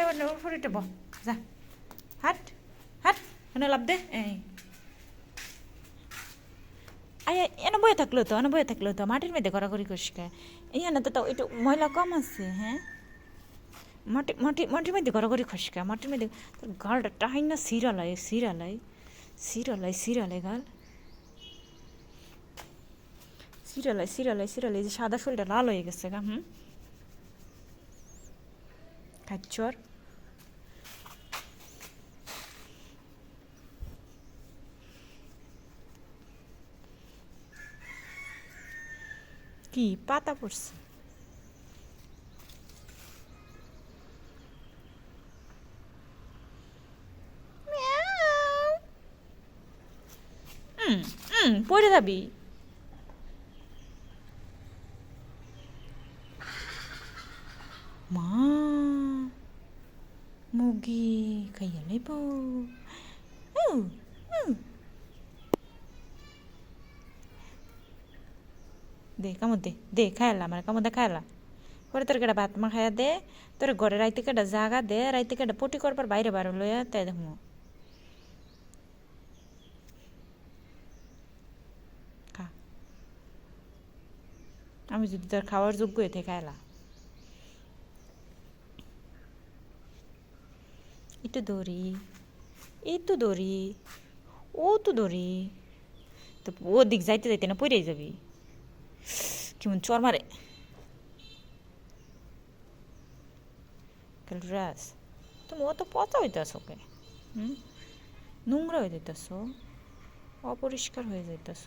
উপরে উঠে বহ যা হাট হাট এনে লাভ দে এই আয় এনে বয়ে থাকলো তো মাটির মধ্যে গড়াগড়ি করিস কে এখানে তো একটু ময়লা কম আছে হ্যাঁ মাটির মধ্যে গড়াগড়ি খসকা মাটির মধ্যে তোর গালটা টাইন না সিরালাই গাল সিরালাই যে সাদা শরীরটা লাল হয়ে গেছে গা খাচ্ছর কি পাতা পড়ছে পড়ে যাবি মা মুগি খাইয়া লাইব দে কামড় দে খাইলা আমার কামড় দে খাইলা পরে তোর কেটা ভাত মা খাইয়া দে তোর ঘরে রাইতে কেটা জাগা দে রাইতে কেটা পটি করবার বাইরে বার লইয়া তাই দেখো খা আমি যদি তোর খাওয়ার যোগ্য হয়ে খাইলা একটু দৌড়ি ও তো দৌড়ি তো ও দিক যাইতে না পড়েই যাবি কেমন চর মারে রাস তুমি ও তো পচা হইতেছ ওকে নোংরা হয়ে যেতেছ অপরিষ্কার হয়ে যেতেছ